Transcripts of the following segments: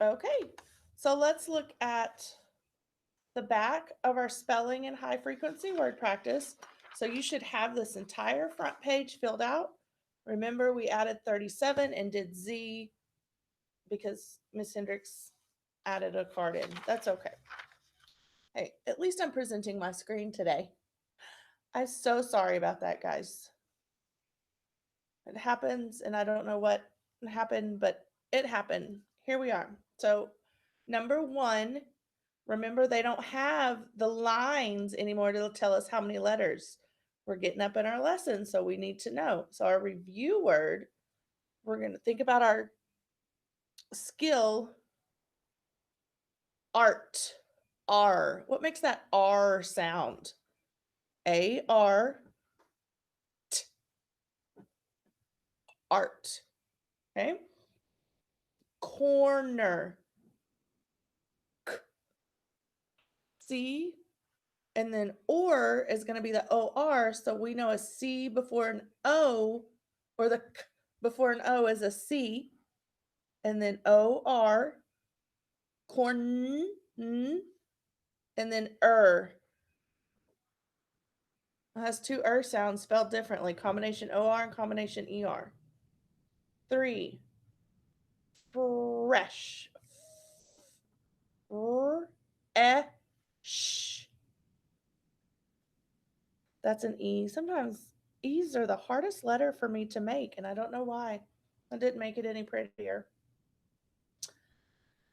Okay, so let's look at the back of our spelling and high frequency word practice. So you should have this entire front page filled out. Remember, we added 37 and did Z because Miss Hendricks added a card in. That's okay. Hey, at least I'm presenting my screen today. I'm so sorry about that, guys. It happens, and I don't know what happened, but it happened. Here we are. So, number one, remember they don't have the lines anymore to tell us how many letters. We're getting up in our lesson, so we need to know. So, our review word, we're going to think about our skill art. R. What makes that R sound? A-R, art. Okay. Corner. C, and then or is going to be the OR, so we know a C before an O, or the K before an O is a C, and then OR, corn, and then It has two sounds spelled differently, combination OR and combination ER. 3, fresh, sh. That's an E. Sometimes E's are the hardest letter for me to make, and I don't know why. I didn't make it any prettier.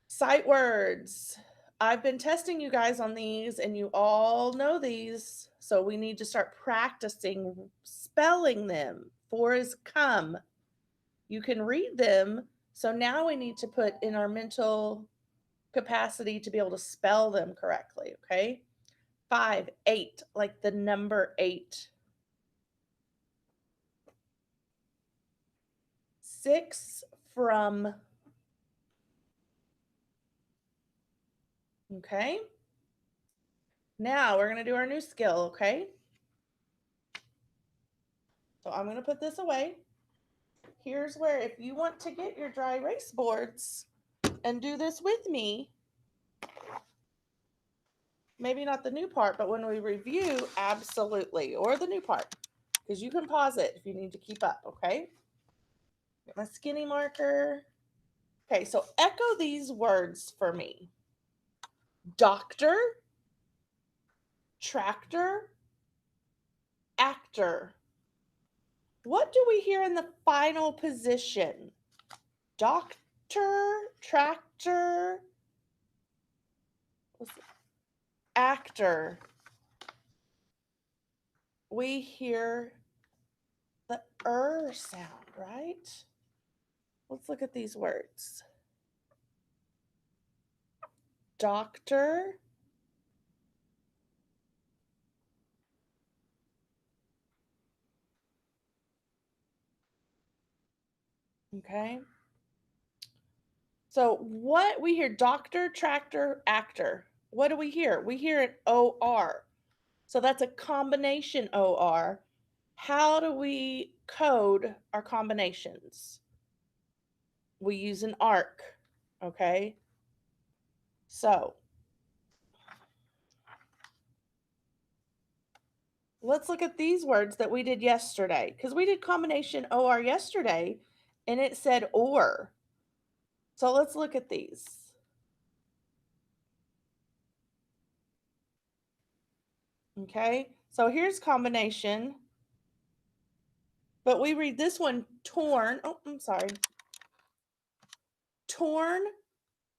Sight words. I've been testing you guys on these, and you all know these. So we need to start practicing spelling them. For is come. You can read them. So now we need to put in our mental capacity to be able to spell them correctly. Okay. 5, 8, like the number 8. 6, from. Okay. Now we're going to do our new skill. Okay. So I'm going to put this away. Here's where, if you want to get your dry erase boards and do this with me, maybe not the new part, but when we review, absolutely, or the new part, because you can pause it if you need to keep up, okay? Get my skinny marker. Okay, so echo these words for me. Doctor, tractor, actor. What do we hear in the final position? Doctor, tractor, actor. We hear the sound, right? Let's look at these words. Doctor, okay. So what we hear, doctor, tractor, actor. What do we hear? We hear an OR. So that's a combination OR. How do we code our combinations? We use an arc, okay? So let's look at these words that we did yesterday, because we did combination OR yesterday and it said or. So let's look at these. Okay, so here's combination, but we read this one torn. Oh, I'm sorry. Torn,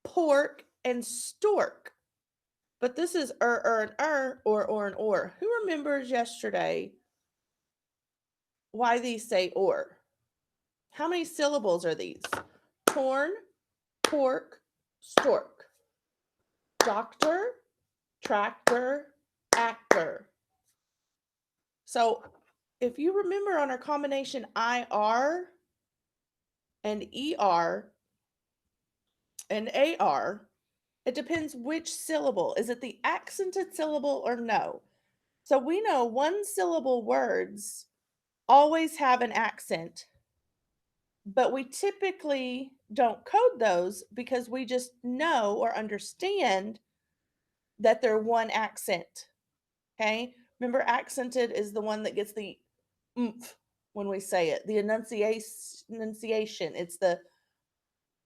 pork, and stork. But this is and or and or. Who remembers yesterday why these say or? How many syllables are these? Torn, pork, stork. Doctor, tractor, actor. So if you remember on our combination IR and ER and AR, it depends which syllable. Is it the accented syllable or no? So we know one syllable words always have an accent. but we typically don't code those because we just know or understand that they're one accent. Okay. Remember, accented is the one that gets the oomph when we say it, the enunciation. It's the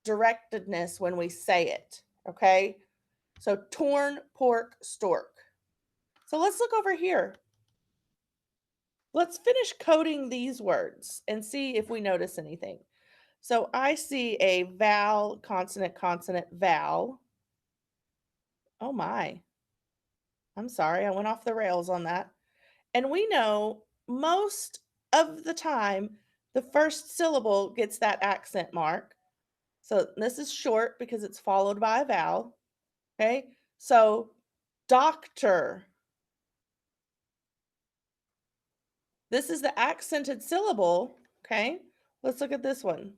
directedness when we say it. Okay. So torn, pork, stork. So let's look over here. Let's finish coding these words and see if we notice anything. So I see a vowel, consonant, consonant, vowel. Oh my. I'm sorry, I went off the rails on that. And we know most of the time the first syllable gets that accent mark. So this is short because it's followed by a vowel. Okay. So doctor. This is the accented syllable. Okay. Let's look at this one.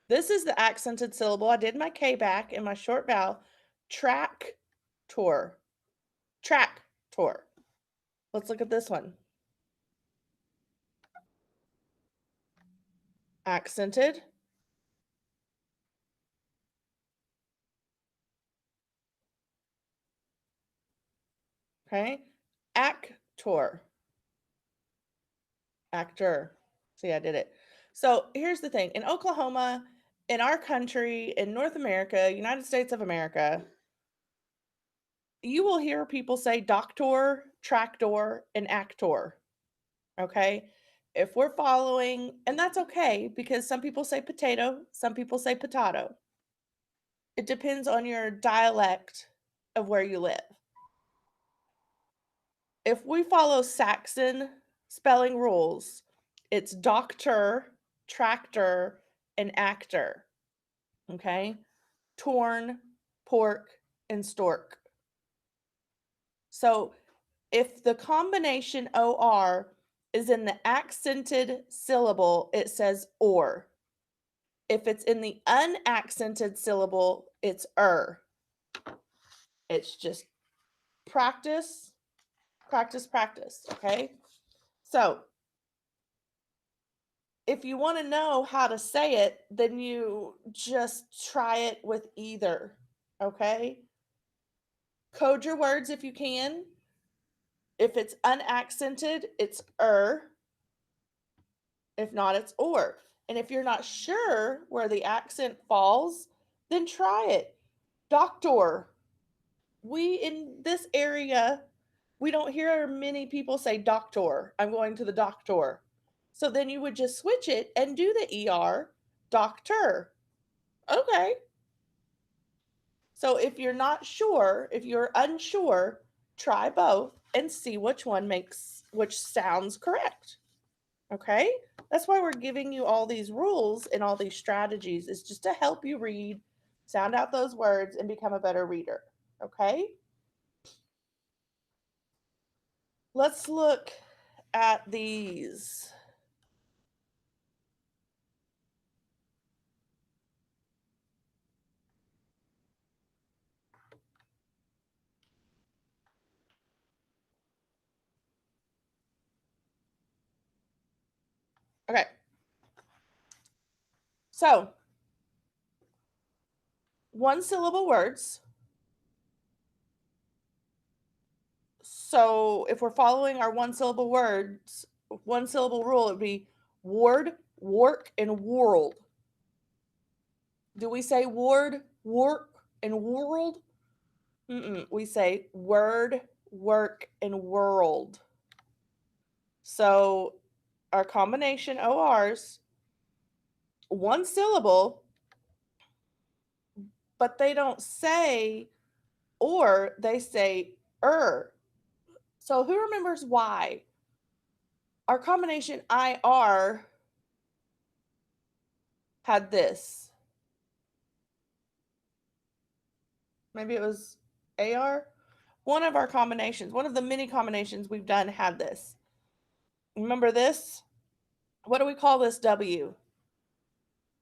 This is the accented syllable. I did my K back in my short vowel. Tractor. Tractor. Let's look at this one. Accented. Okay. Actor. Actor. See, I did it. So here's the thing. In Oklahoma, in our country, in North America, United States of America, you will hear people say doctor, tractor, and actor. Okay. If we're following, and that's okay because some people say potato, some people say potato. It depends on your dialect of where you live. If we follow Saxon spelling rules, it's doctor, tractor, and actor. Okay. Torn, pork, and stork. So if the combination OR is in the accented syllable, it says or. If it's in the unaccented syllable, it's It's just practice, practice, practice. Okay. So if you want to know how to say it, then you just try it with either. Okay. Code your words if you can. If it's unaccented, it's If not, it's or. And if you're not sure where the accent falls, then try it. Doctor. We in this area, we don't hear many people say doctor. I'm going to the doctor. So then you would just switch it and do the ER, doctor. Okay. So if you're not sure, if you're unsure, try both and see which sounds correct. Okay? That's why we're giving you all these rules and all these strategies is just to help you read, sound out those words and become a better reader. Okay? Let's look at these. Okay. So, one syllable words. So, if we're following our one syllable words, one syllable rule, it would be ward, work, and world. Do we say ward, work, and world? We say word, work, and world. So, our combination ORs, one syllable, but they don't say or, they say So who remembers why? Our combination IR had this. Maybe it was AR. One of our combinations, one of the many combinations we've done had this. Remember this? What do we call this W?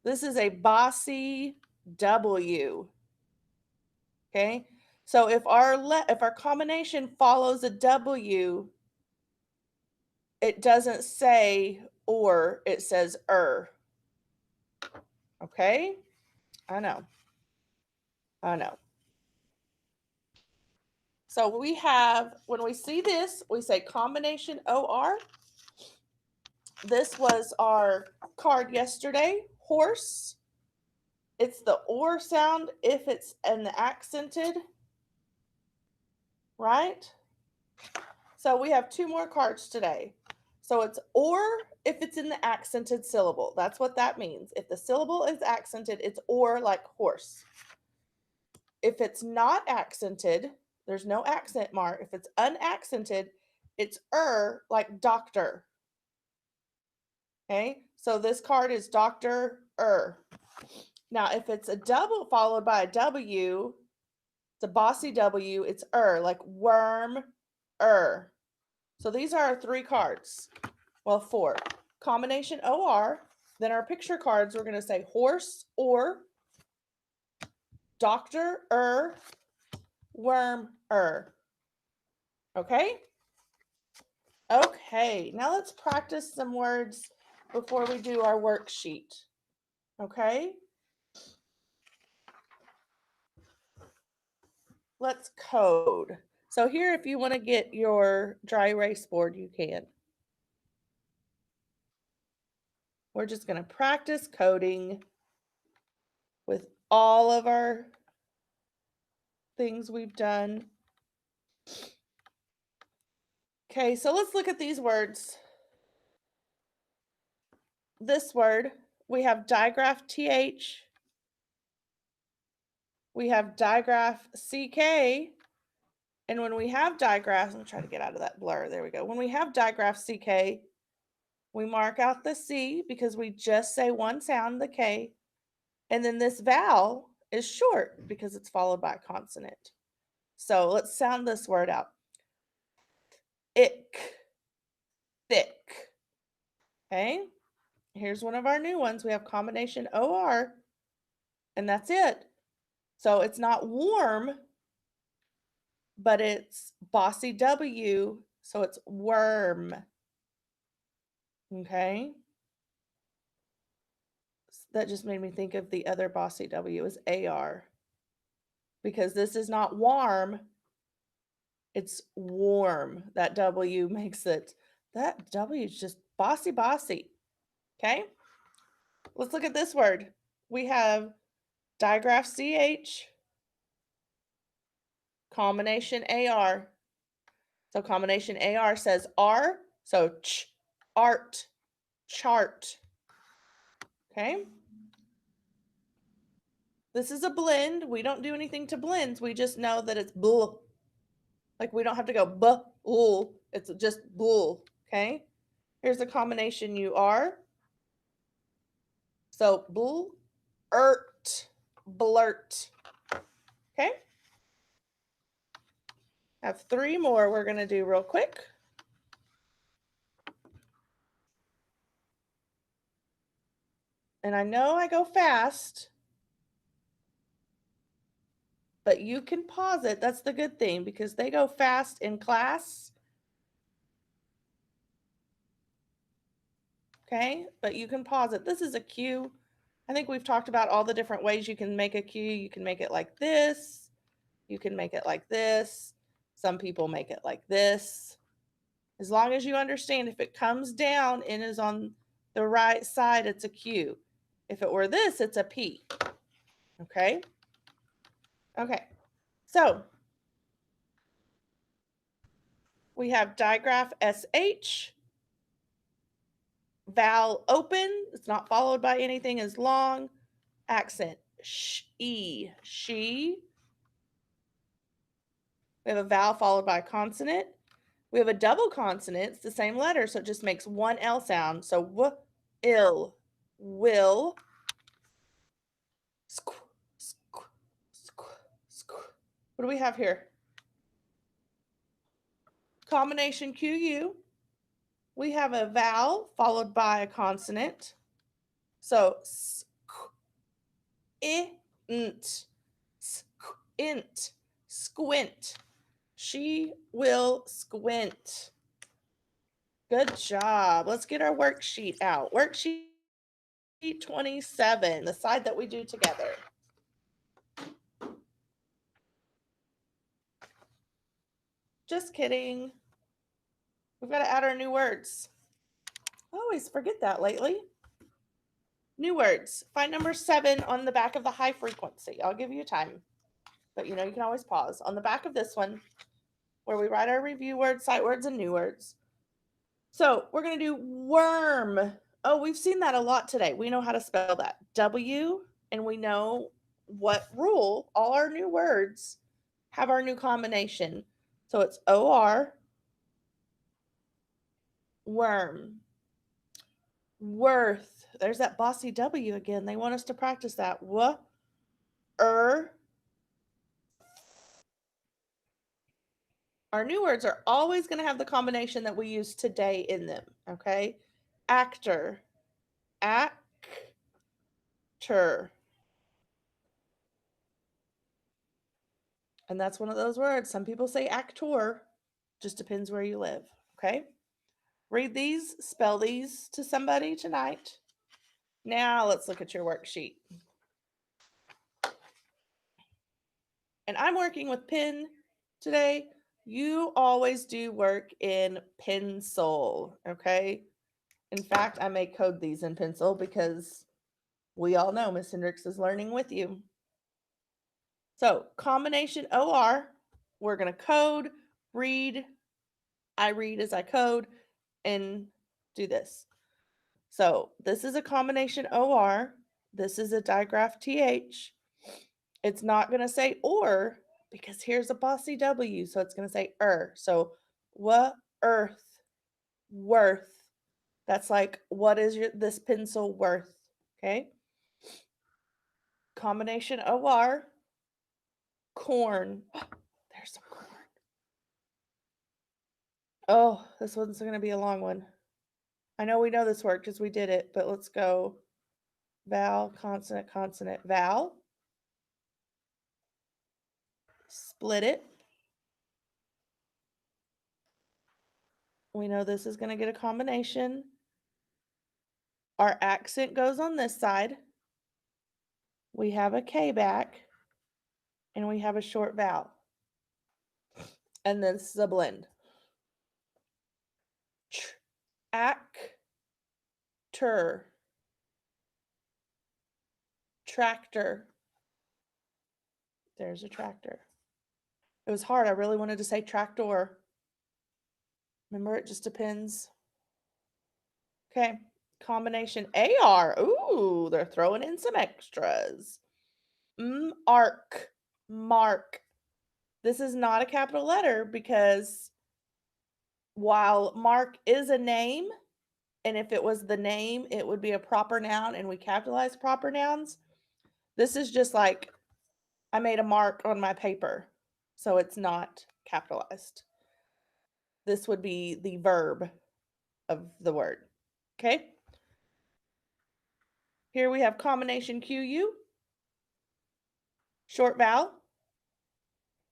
This is a bossy W. Okay, so if our combination follows a W, it doesn't say or, it says Okay, I know. So we have, when we see this, we say combination OR. This was our card yesterday, horse. It's the or sound if it's in the accented, right? So we have two more cards today. So it's or if it's in the accented syllable. That's what that means. If the syllable is accented, it's or, like horse. If it's not accented, there's no accent mark. If it's unaccented, it's like doctor. Okay, so this card is Dr. Now, if it's a double followed by a W, it's a bossy W, it's like worm, So these are our three cards. Well, four. Combination OR. Then our picture cards, we're going to say horse or, doctor, worm, Okay? Okay, now let's practice some words before we do our worksheet. Okay? Let's code. So here, if you want to get your dry erase board, you can. We're just going to practice coding with all of our things we've done. Okay, so let's look at these words. This word, we have digraph TH. We have digraph CK. And when we have digraphs, I'm trying to get out of that blur. There we go. When we have digraph CK, we mark out the C because we just say one sound, the K. And then this vowel is short because it's followed by a consonant. So let's sound this word out. Ick, thick. Okay, here's one of our new ones. We have combination OR, and that's it. So it's not warm, but it's bossy W, so it's worm. Okay, that just made me think of the other bossy W is AR, because this is not warm, it's warm. That W makes it, that W is just bossy. Okay, let's look at this word. We have digraph CH, combination AR. So combination AR says R, so art, chart. Okay, this is a blend. We don't do anything to blends. We just know that it's bull. Like we don't have to go bull. It's just bull. Okay, here's the combination UR. So bull, blurt. Okay, I have three more we're going to do real quick. And I know I go fast, but you can pause it. That's the good thing, because they go fast in class. Okay, but you can pause it. This is a cue. I think we've talked about all the different ways you can make a cue. You can make it like this. You can make it like this. Some people make it like this. As long as you understand, if it comes down and is on the right side, it's a Q. If it were this, it's a P. Okay? Okay. So we have digraph SH. Vowel open. It's not followed by anything as long. Accent she. We have a vowel followed by a consonant. We have a double consonant. It's the same letter, so it just makes one L sound. So will. What do we have here? Combination QU. We have a vowel followed by a consonant. So int. int, squint. She will squint. Good job. Let's get our worksheet out. Worksheet 27, the side that we do together. Just kidding. We've got to add our new words. I always forget that lately. New words. Find number 7 on the back of the high frequency. I'll give you time, but you can always pause. On the back of this one, where we write our review words, sight words, and new words. So we're going to do worm. Oh, we've seen that a lot today. We know how to spell that. W, and we know what rule. All our new words have our new combination. So it's OR, worm. Worth. There's that bossy W again. They want us to practice that. Our new words are always going to have the combination that we use today in them. Okay. Actor. Actor. And that's one of those words. Some people say actor. Just depends where you live. Okay. Read these, spell these to somebody tonight. Now let's look at your worksheet. And I'm working with pen today. You always do work in pencil, okay? In fact, I may code these in pencil because we all know Miss Hendricks is learning with you. So combination OR, we're going to code, read. I read as I code and do this. So this is a combination OR. This is a digraph TH. It's not going to say or because here's a bossy W. So it's going to say So earth, worth. That's like, what is this pencil worth? Okay. Combination OR, corn. There's some corn. Oh, this one's going to be a long one. I know we know this word because we did it, but let's go. Vowel, consonant, consonant, vowel. Split it. We know this is going to get a combination. Our accent goes on this side. We have a K back. And we have a short vowel. And then this is a blend. Actor. Tractor. There's a tractor. It was hard. I really wanted to say tractor. Remember, it just depends. Okay. Combination AR. Ooh, they're throwing in some extras. Arc. Mark. This is not a capital letter because while Mark is a name, and if it was the name, it would be a proper noun, and we capitalize proper nouns. This is just like I made a mark on my paper, so it's not capitalized. This would be the verb of the word. Okay. Here we have combination QU, short vowel,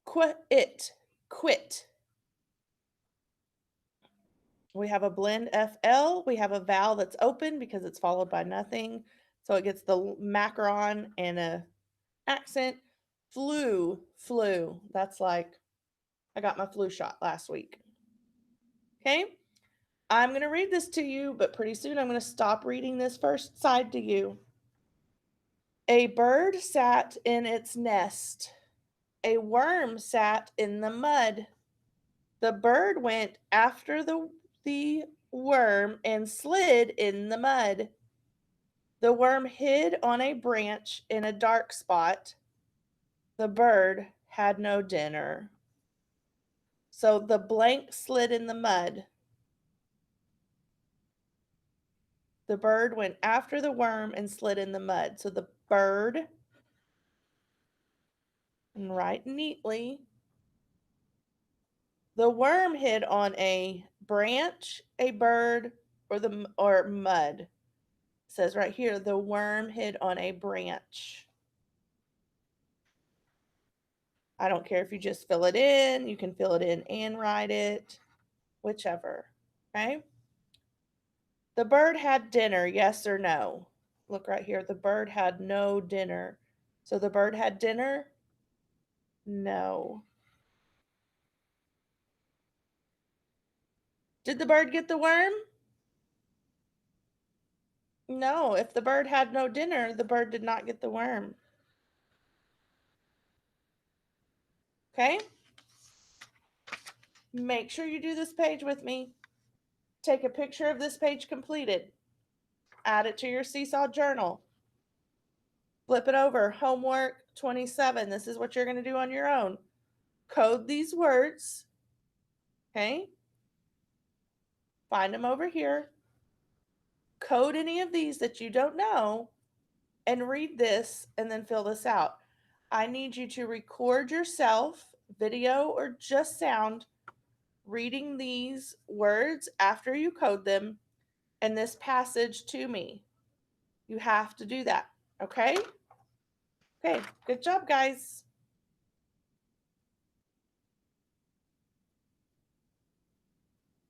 quit. We have a blend FL. We have a vowel that's open because it's followed by nothing. So it gets the macaron and a accent. Flu. That's like I got my flu shot last week. Okay. I'm going to read this to you, but pretty soon I'm going to stop reading this first side to you. A bird sat in its nest. A worm sat in the mud. The bird went after the worm and slid in the mud. The worm hid on a branch in a dark spot. The bird had no dinner. So the blank slid in the mud. The bird went after the worm and slid in the mud. So the bird, and write neatly, the worm hid on a branch, a bird, or mud. It says right here, the worm hid on a branch. I don't care if you just fill it in. You can fill it in and write it, whichever. Okay. The bird had dinner, yes or no? Look right here. The bird had no dinner. So the bird had dinner? No. Did the bird get the worm? No. If the bird had no dinner, the bird did not get the worm. Okay? Make sure you do this page with me. Take a picture of this page completed. Add it to your Seesaw journal. Flip it over. Homework 27. This is what you're going to do on your own. Code these words. Okay? Find them over here. Code any of these that you don't know and read this and then fill this out. I need you to record yourself, video or just sound, reading these words after you code them and this passage to me. You have to do that. Okay? Okay, good job, guys.